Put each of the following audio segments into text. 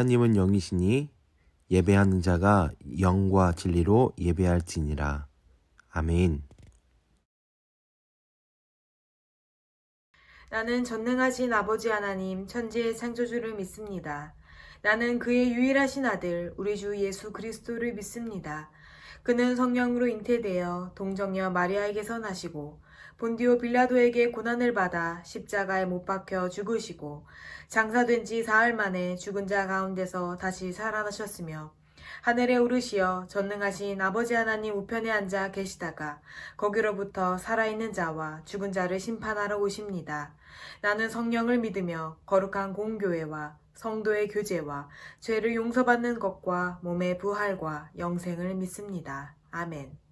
하나님은 영이시니 예배하는 자가 영과 진리로 예배할지니라. 아멘. 나는 전능하신 아버지 하나님 천지의 창조주를 믿습니다. 나는 그의 유일하신 아들 우리 주 예수 그리스도를 믿습니다. 그는 성령으로 잉태되어 동정녀 마리아에게서 나시고 본디오 빌라도에게 고난을 받아 십자가에 못 박혀 죽으시고 장사된 지 사흘 만에 죽은 자 가운데서 다시 살아나셨으며 하늘에 오르시어 전능하신 아버지 하나님 우편에 앉아 계시다가 거기로부터 살아있는 자와 죽은 자를 심판하러 오십니다. 나는 성령을 믿으며 거룩한 공교회와 성도의 교제와 죄를 용서받는 것과 몸의 부활과 영생을 믿습니다. 아멘.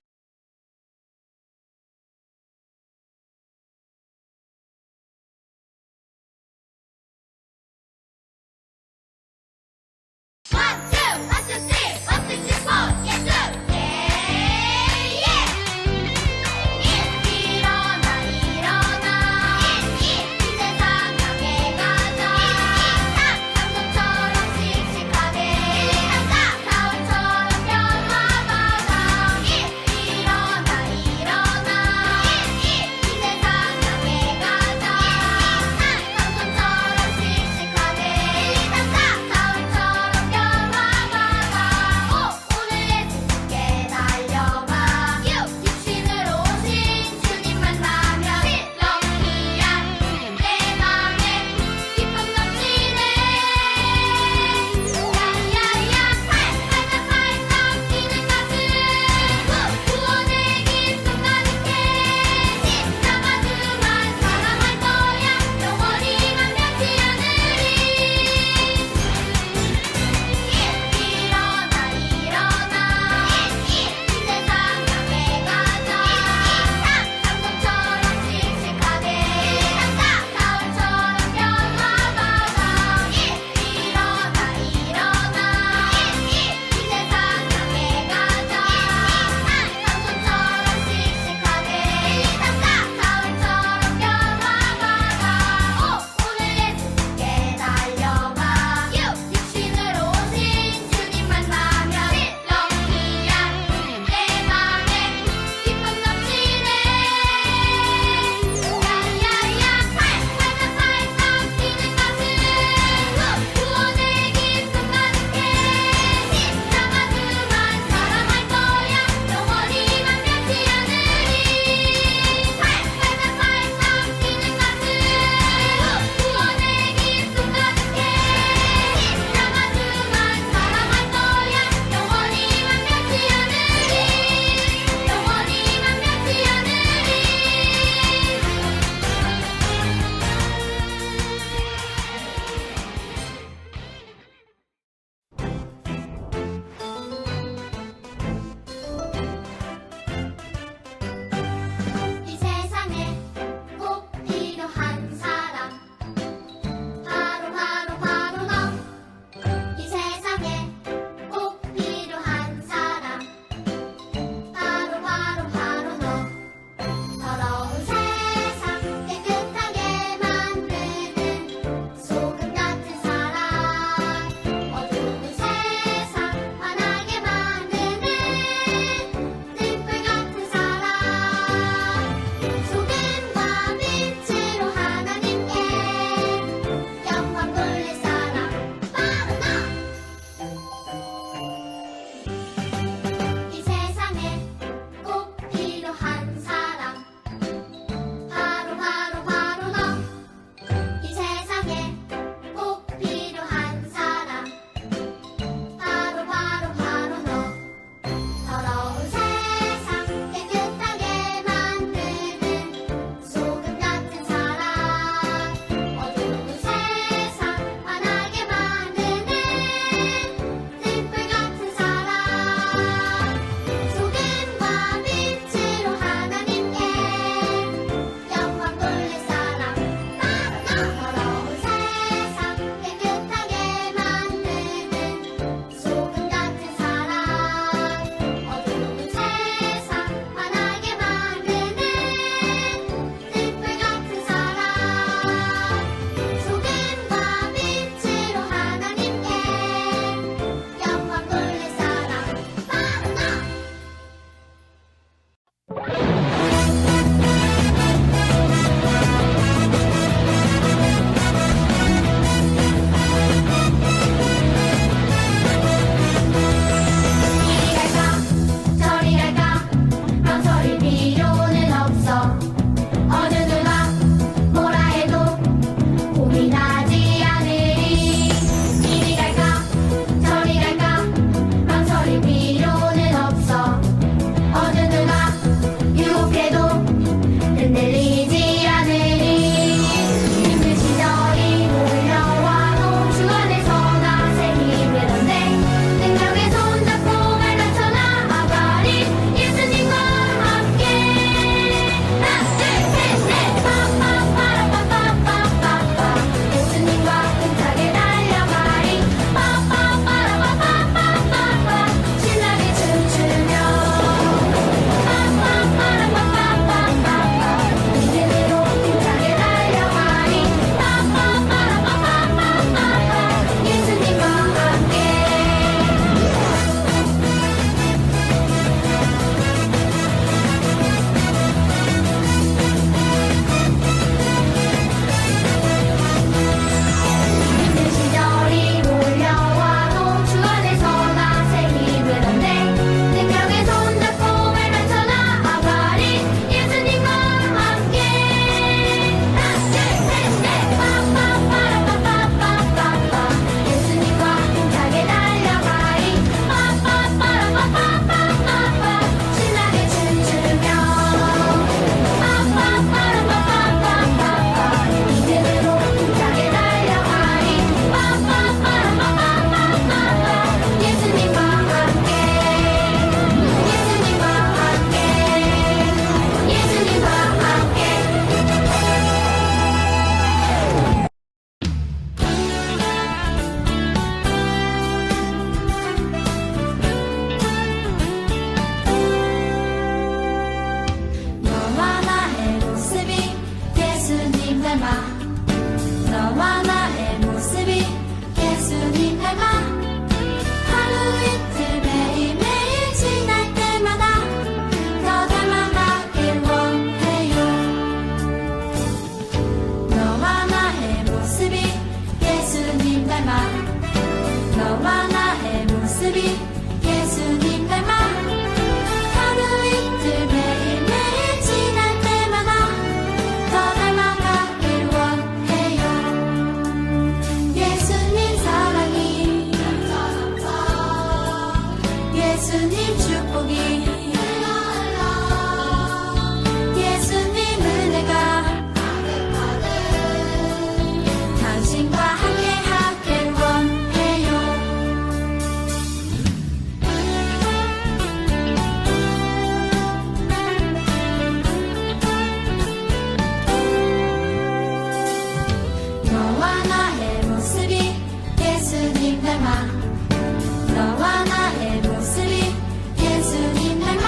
예수님 축복이 예수님 은혜가 당신과 함께하길 원해요. 너와 나의 모습이 예수님 닮아 너와 나의 모습이 예수님 닮아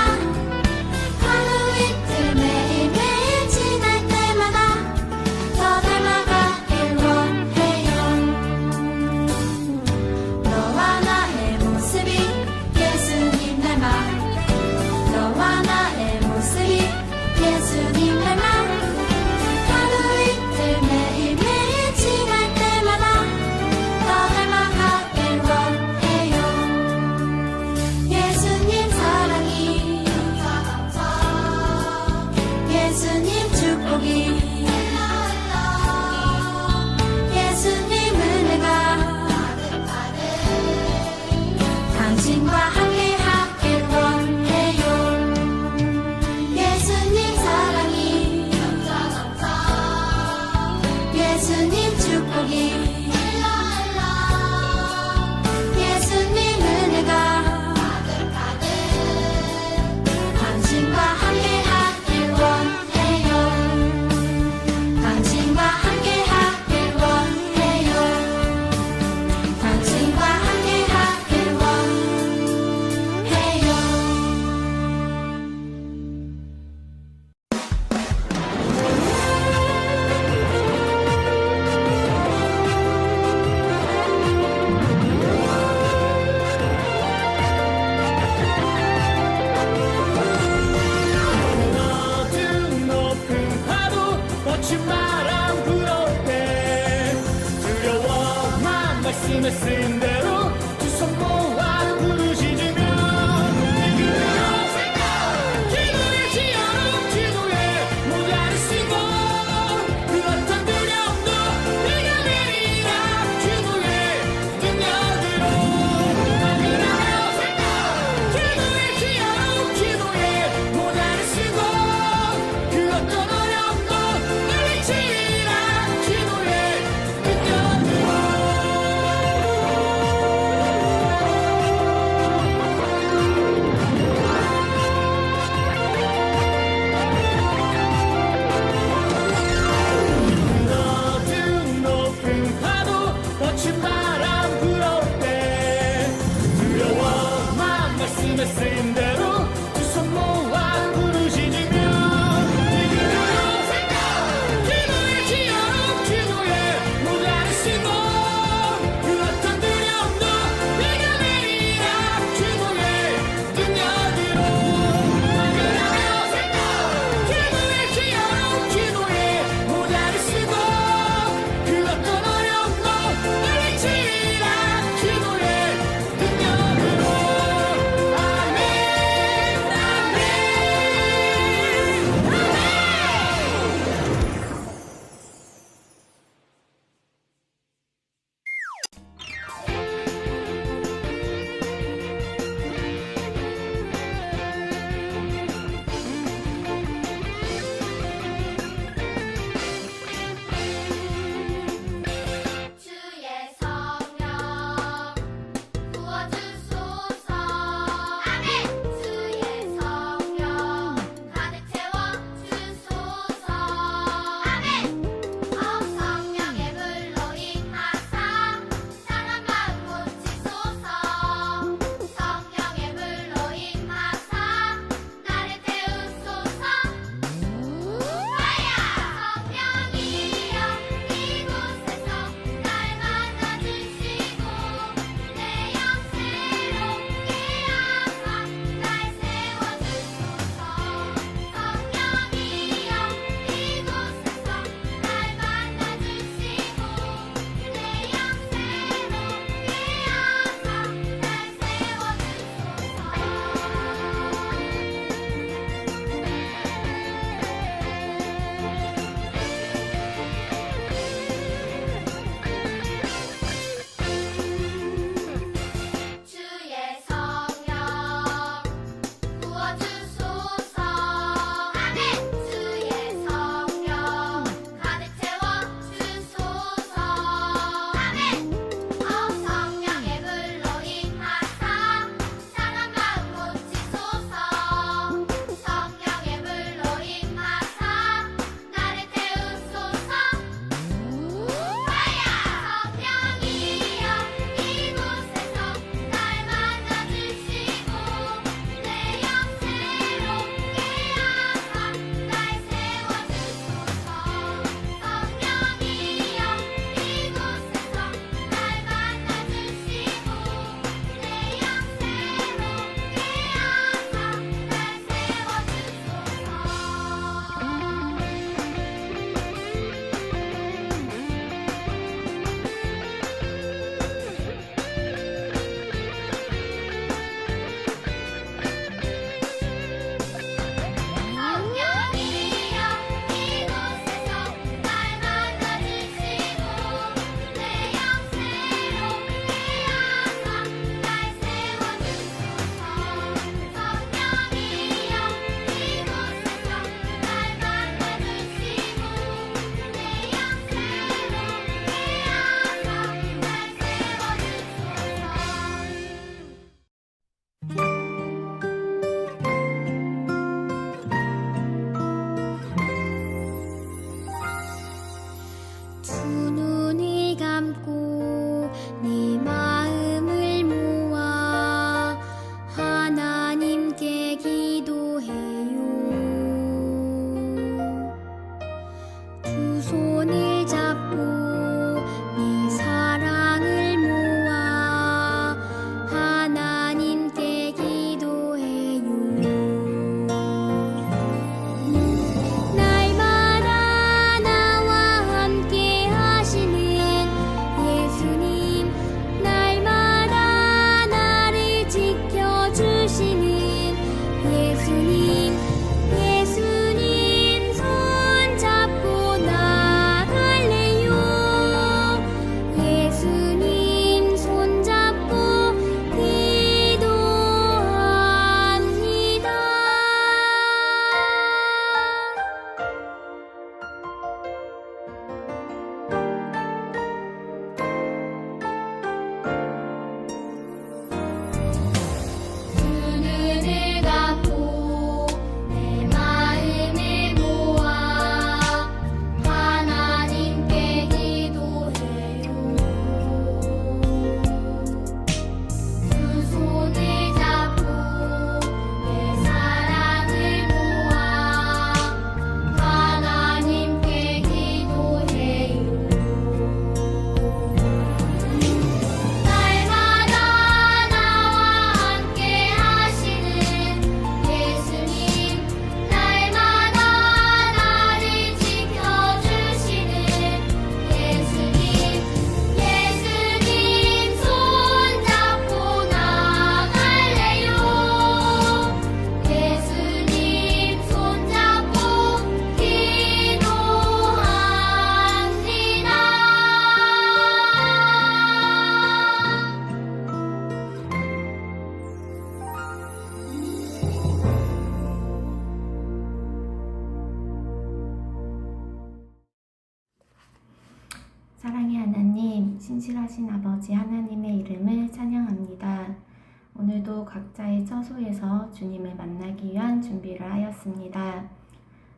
살아계신 아버지 하나님의 이름을 찬양합니다. 오늘도 각자의 처소에서 주님을 만나기 위한 준비를 하였습니다.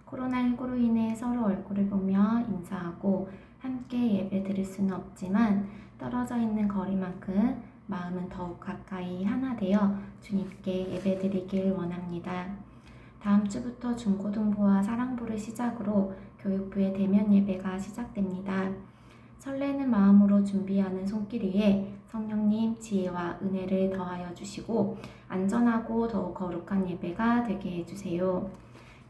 코로나19로 인해 서로 얼굴을 보며 인사하고 함께 예배 드릴 수는 없지만 떨어져 있는 거리만큼 마음은 더욱 가까이 하나 되어 주님께 예배 드리길 원합니다. 다음 주부터 중고등부와 사랑부를 시작으로 교육부의 대면 예배가 시작됩니다. 설레는 마음으로 준비하는 손길 위에 성령님 지혜와 은혜를 더하여 주시고 안전하고 더욱 거룩한 예배가 되게 해주세요.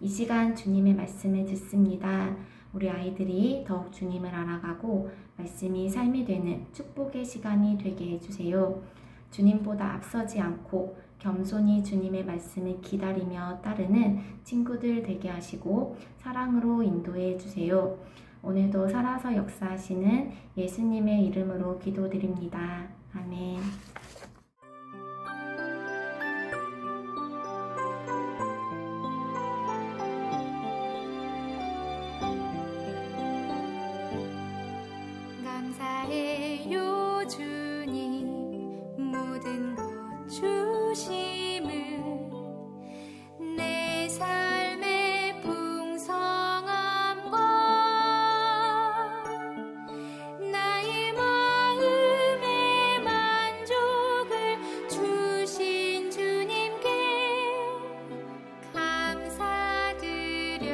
이 시간 주님의 말씀을 듣습니다. 우리 아이들이 더욱 주님을 알아가고 말씀이 삶이 되는 축복의 시간이 되게 해주세요. 주님보다 앞서지 않고 겸손히 주님의 말씀을 기다리며 따르는 친구들 되게 하시고 사랑으로 인도해 주세요. 오늘도 살아서 역사하시는 예수님의 이름으로 기도드립니다. 아멘. 감사해요 주님 모든 것 주심을 내 삶의 풍성함과 나의 마음의 만족을 주신 주님께 감사드려요.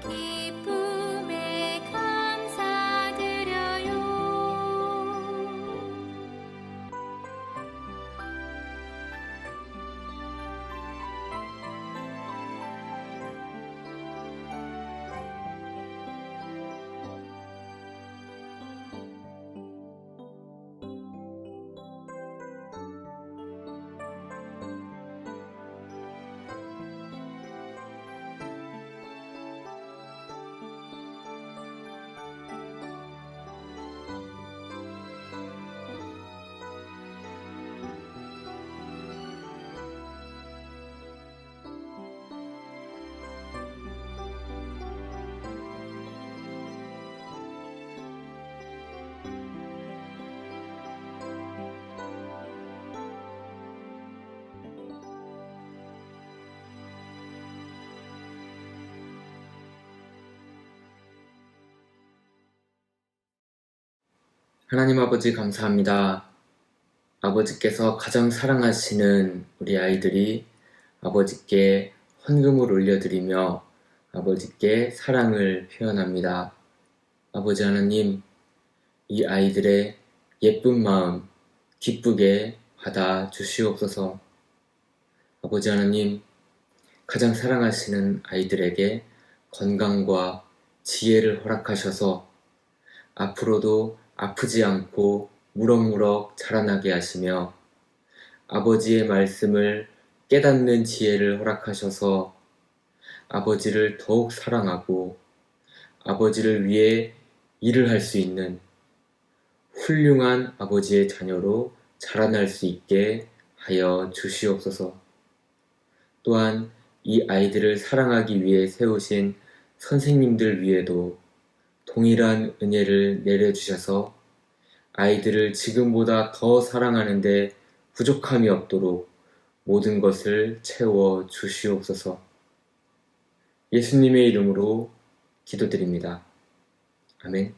기쁨에 감사드려요. 하나님 아버지 감사합니다. 아버지께서 가장 사랑하시는 우리 아이들이 아버지께 헌금을 올려드리며 아버지께 사랑을 표현합니다. 아버지 하나님, 이 아이들의 예쁜 마음 기쁘게 받아 주시옵소서. 아버지 하나님, 가장 사랑하시는 아이들에게 건강과 지혜를 허락하셔서 앞으로도 아프지 않고 무럭무럭 자라나게 하시며 아버지의 말씀을 깨닫는 지혜를 허락하셔서 아버지를 더욱 사랑하고 아버지를 위해 일을 할 수 있는 훌륭한 아버지의 자녀로 자라날 수 있게 하여 주시옵소서. 또한 이 아이들을 사랑하기 위해 세우신 선생님들 위에도 동일한 은혜를 내려주셔서 아이들을 지금보다 더 사랑하는데 부족함이 없도록 모든 것을 채워 주시옵소서. 예수님의 이름으로 기도드립니다. 아멘.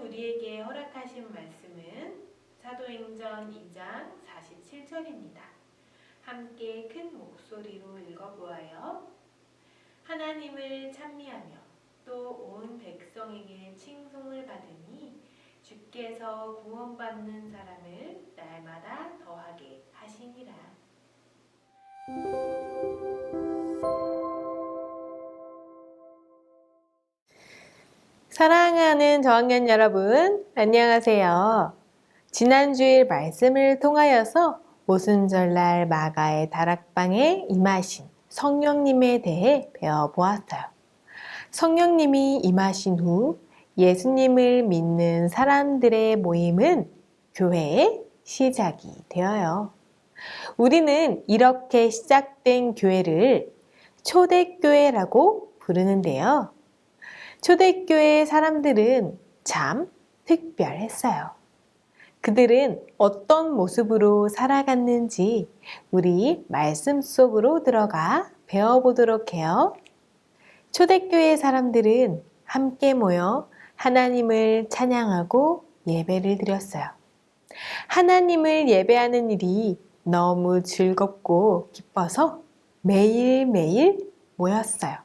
우리에게 허락하신 말씀은 사도행전 2장 47절입니다. 함께 큰 목소리로 읽어보아요. 하나님을 찬미하며 또 온 백성에게 칭송을 받으니 주께서 구원받는 사람을 날마다 더하게 하시니라. 사랑하는 저학년 여러분, 안녕하세요. 지난주일 말씀을 통하여서 오순절날 마가의 다락방에 임하신 성령님에 대해 배워보았어요. 성령님이 임하신 후 예수님을 믿는 사람들의 모임은 교회의 시작이 되어요. 우리는 이렇게 시작된 교회를 초대교회라고 부르는데요. 초대교회 사람들은 참 특별했어요. 그들은 어떤 모습으로 살아갔는지 우리 말씀 속으로 들어가 배워보도록 해요. 초대교회 사람들은 함께 모여 하나님을 찬양하고 예배를 드렸어요. 하나님을 예배하는 일이 너무 즐겁고 기뻐서 매일매일 모였어요.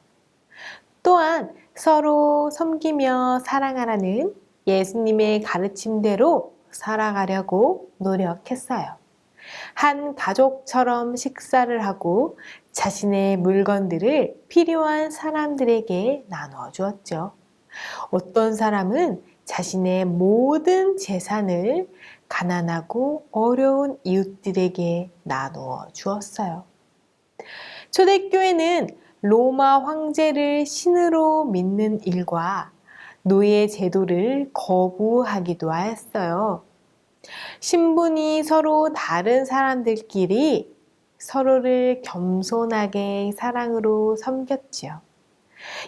또한 서로 섬기며 사랑하라는 예수님의 가르침대로 살아가려고 노력했어요. 한 가족처럼 식사를 하고 자신의 물건들을 필요한 사람들에게 나눠 주었죠. 어떤 사람은 자신의 모든 재산을 가난하고 어려운 이웃들에게 나누어 주었어요. 초대교회는 로마 황제를 신으로 믿는 일과 노예 제도를 거부하기도 하였어요. 신분이 서로 다른 사람들끼리 서로를 겸손하게 사랑으로 섬겼지요.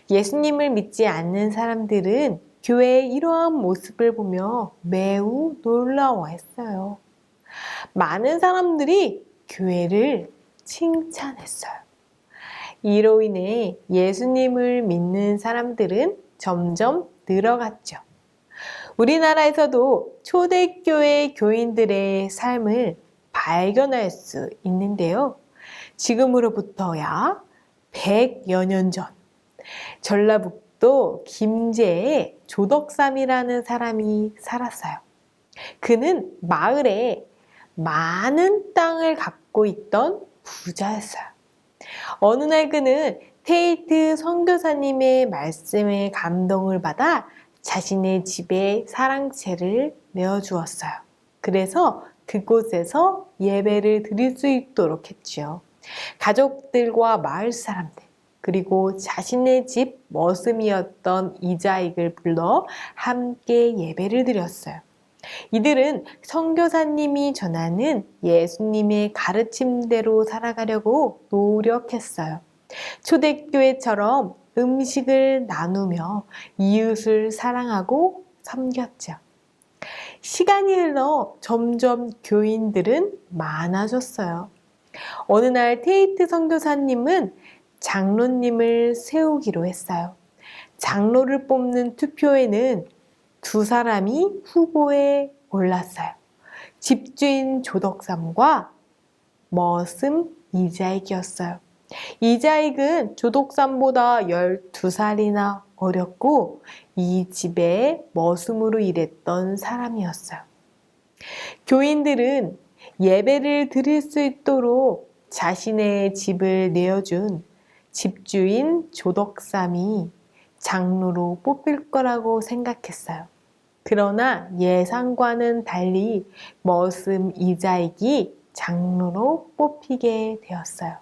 예수님을 믿지 않는 사람들은 교회의 이러한 모습을 보며 매우 놀라워했어요. 많은 사람들이 교회를 칭찬했어요. 이로 인해 예수님을 믿는 사람들은 점점 늘어갔죠. 우리나라에서도 초대교회 교인들의 삶을 발견할 수 있는데요. 지금으로부터 약 100여 년 전 전라북도 김제에 조덕삼이라는 사람이 살았어요. 그는 마을에 많은 땅을 갖고 있던 부자였어요. 어느 날 그는 테이트 선교사님의 말씀에 감동을 받아 자신의 집에 사랑채를 내어주었어요. 그래서 그곳에서 예배를 드릴 수 있도록 했지요. 가족들과 마을 사람들, 그리고 자신의 집 머슴이었던 이자익을 불러 함께 예배를 드렸어요. 이들은 선교사님이 전하는 예수님의 가르침대로 살아가려고 노력했어요. 초대교회처럼 음식을 나누며 이웃을 사랑하고 섬겼죠. 시간이 흘러 점점 교인들은 많아졌어요. 어느 날 테이트 선교사님은 장로님을 세우기로 했어요. 장로를 뽑는 투표에는 두 사람이 후보에 올랐어요. 집주인 조덕삼과 머슴 이자익이었어요. 이자익은 조덕삼보다 12살이나 어렸고 이 집에 머슴으로 일했던 사람이었어요. 교인들은 예배를 드릴 수 있도록 자신의 집을 내어준 집주인 조덕삼이 장로로 뽑힐 거라고 생각했어요. 그러나 예상과는 달리 머슴 이자익이 장로로 뽑히게 되었어요.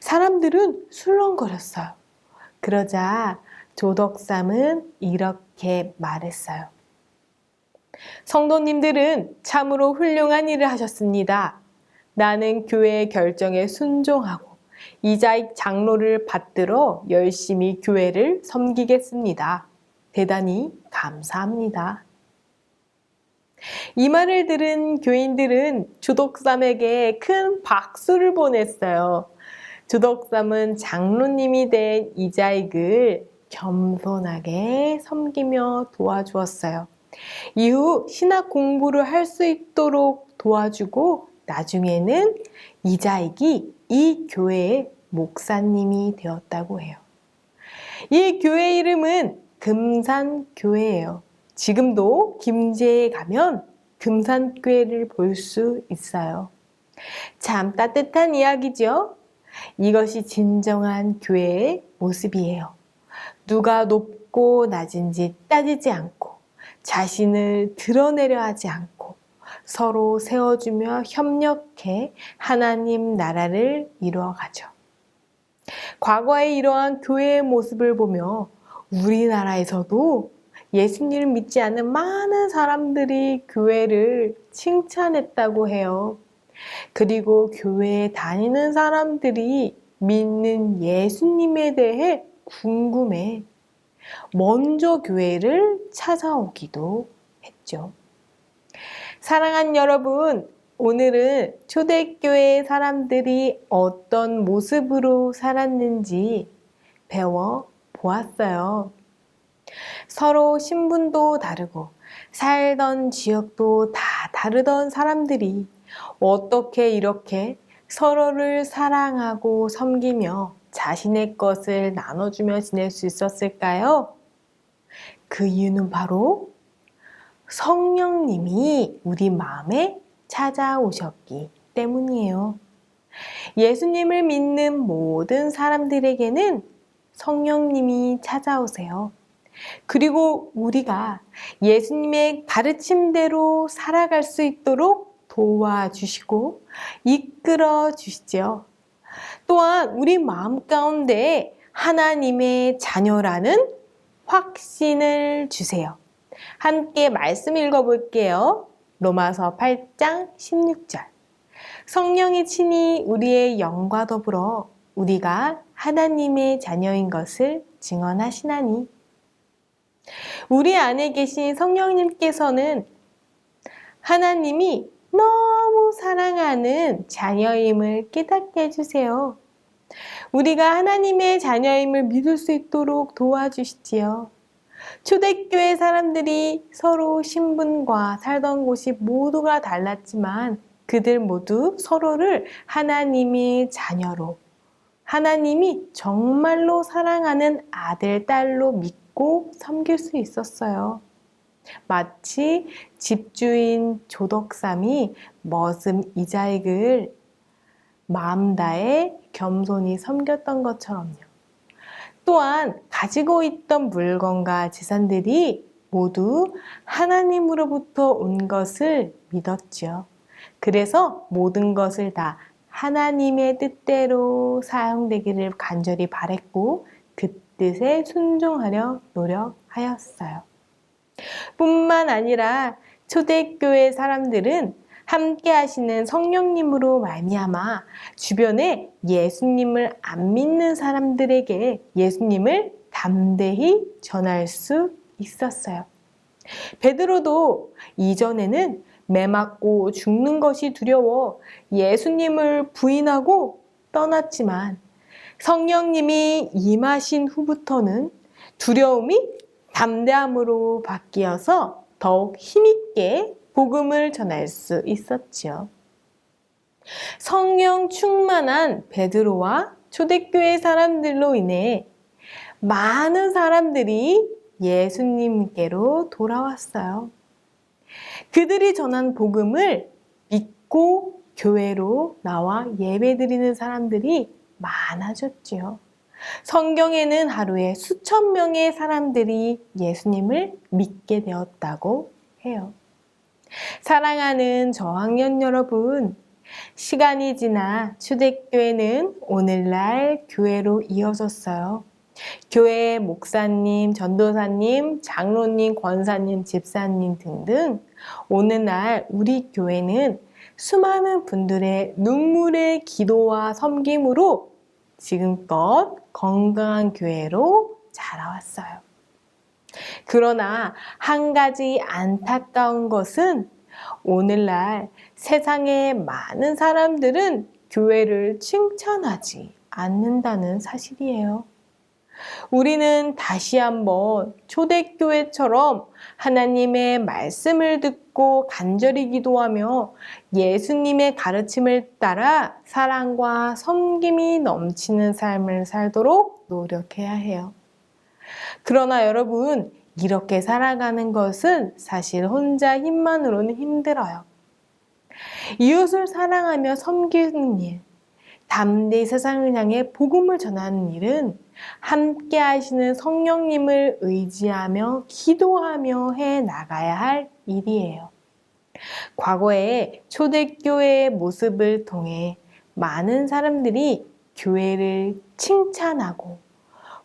사람들은 술렁거렸어요. 그러자 조덕삼은 이렇게 말했어요. 성도님들은 참으로 훌륭한 일을 하셨습니다. 나는 교회의 결정에 순종하고 이자익 장로를 받들어 열심히 교회를 섬기겠습니다. 대단히 감사합니다. 이 말을 들은 교인들은 조덕삼에게 큰 박수를 보냈어요. 조덕삼은 장로님이 된 이자익을 겸손하게 섬기며 도와주었어요. 이후 신학 공부를 할 수 있도록 도와주고 나중에는 이자익이 이 교회의 목사님이 되었다고 해요. 이 교회 이름은 금산교회예요. 지금도 김제에 가면 금산교회를 볼 수 있어요. 참 따뜻한 이야기죠? 이것이 진정한 교회의 모습이에요. 누가 높고 낮은지 따지지 않고 자신을 드러내려 하지 않고 서로 세워주며 협력해 하나님 나라를 이루어가죠. 과거에 이러한 교회의 모습을 보며 우리나라에서도 예수님을 믿지 않는 많은 사람들이 교회를 칭찬했다고 해요. 그리고 교회에 다니는 사람들이 믿는 예수님에 대해 궁금해 먼저 교회를 찾아오기도 했죠. 사랑하는 여러분, 오늘은 초대교회 사람들이 어떤 모습으로 살았는지 배워 보았어요. 서로 신분도 다르고 살던 지역도 다 다르던 사람들이 어떻게 이렇게 서로를 사랑하고 섬기며 자신의 것을 나눠주며 지낼 수 있었을까요? 그 이유는 바로 성령님이 우리 마음에 찾아오셨기 때문이에요. 예수님을 믿는 모든 사람들에게는 성령님이 찾아오세요. 그리고 우리가 예수님의 가르침대로 살아갈 수 있도록 도와주시고 이끌어 주시죠. 또한 우리 마음 가운데 하나님의 자녀라는 확신을 주세요. 함께 말씀 읽어볼게요. 로마서 8장 16절. 성령이 친히 우리의 영과 더불어 우리가 하나님의 자녀인 것을 증언하시나니. 우리 안에 계신 성령님께서는 하나님이 너무 사랑하는 자녀임을 깨닫게 해주세요. 우리가 하나님의 자녀임을 믿을 수 있도록 도와주시지요. 초대교회 사람들이 서로 신분과 살던 곳이 모두가 달랐지만 그들 모두 서로를 하나님의 자녀로, 하나님이 정말로 사랑하는 아들, 딸로 믿고 섬길 수 있었어요. 마치 집주인 조덕삼이 머슴 이자익을 마음 다해 겸손히 섬겼던 것처럼요. 또한 가지고 있던 물건과 재산들이 모두 하나님으로부터 온 것을 믿었죠. 그래서 모든 것을 다 하나님의 뜻대로 사용되기를 간절히 바랬고 그 뜻에 순종하려 노력하였어요. 뿐만 아니라 초대교회 사람들은 함께 하시는 성령님으로 말미암아 주변에 예수님을 안 믿는 사람들에게 예수님을 담대히 전할 수 있었어요. 베드로도 이전에는 매 맞고 죽는 것이 두려워 예수님을 부인하고 떠났지만 성령님이 임하신 후부터는 두려움이 담대함으로 바뀌어서 더욱 힘있게 복음을 전할 수 있었지요. 성령 충만한 베드로와 초대교회 사람들로 인해 많은 사람들이 예수님께로 돌아왔어요. 그들이 전한 복음을 믿고 교회로 나와 예배드리는 사람들이 많아졌지요. 성경에는 하루에 수천 명의 사람들이 예수님을 믿게 되었다고 해요. 사랑하는 저학년 여러분, 시간이 지나 초대교회는 오늘날 교회로 이어졌어요. 교회의 목사님, 전도사님, 장로님, 권사님, 집사님 등등 오늘날 우리 교회는 수많은 분들의 눈물의 기도와 섬김으로 지금껏 건강한 교회로 자라왔어요. 그러나 한 가지 안타까운 것은 오늘날 세상의 많은 사람들은 교회를 칭찬하지 않는다는 사실이에요. 우리는 다시 한번 초대교회처럼 하나님의 말씀을 듣고 간절히 기도하며 예수님의 가르침을 따라 사랑과 섬김이 넘치는 삶을 살도록 노력해야 해요. 그러나 여러분, 이렇게 살아가는 것은 사실 혼자 힘만으로는 힘들어요. 이웃을 사랑하며 섬기는 일, 담대히 세상을 향해 복음을 전하는 일은 함께 하시는 성령님을 의지하며 기도하며 해 나가야 할 일이에요. 과거에 초대교회의 모습을 통해 많은 사람들이 교회를 칭찬하고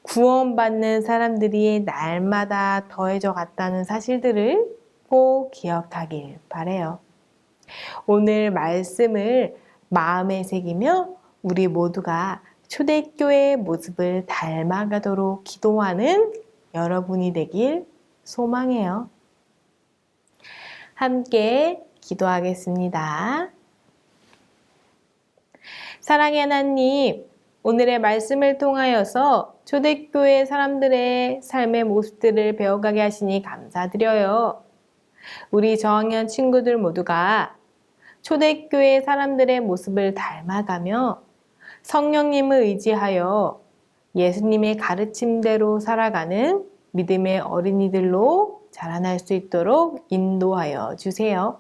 구원받는 사람들이 날마다 더해져 갔다는 사실들을 꼭 기억하길 바라요. 오늘 말씀을 마음에 새기며 우리 모두가 초대교회의 모습을 닮아가도록 기도하는 여러분이 되길 소망해요. 함께 기도하겠습니다. 사랑의 하나님, 오늘의 말씀을 통하여서 초대교회 사람들의 삶의 모습들을 배워가게 하시니 감사드려요. 우리 저학년 친구들 모두가 초대교회 사람들의 모습을 닮아가며 성령님을 의지하여 예수님의 가르침대로 살아가는 믿음의 어린이들로 자라날 수 있도록 인도하여 주세요.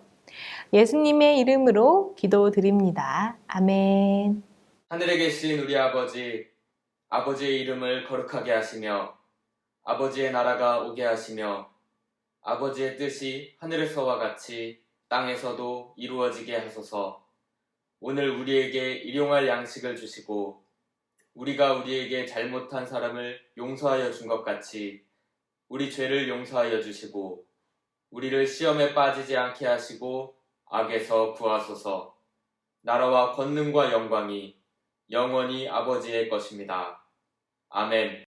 예수님의 이름으로 기도드립니다. 아멘. 하늘에 계신 우리 아버지, 아버지의 이름을 거룩하게 하시며 아버지의 나라가 오게 하시며 아버지의 뜻이 하늘에서와 같이 땅에서도 이루어지게 하소서. 오늘 우리에게 일용할 양식을 주시고 우리가 우리에게 잘못한 사람을 용서하여 준 것 같이 우리 죄를 용서하여 주시고 우리를 시험에 빠지지 않게 하시고 악에서 구하소서. 나라와 권능과 영광이 영원히 아버지의 것입니다. 아멘.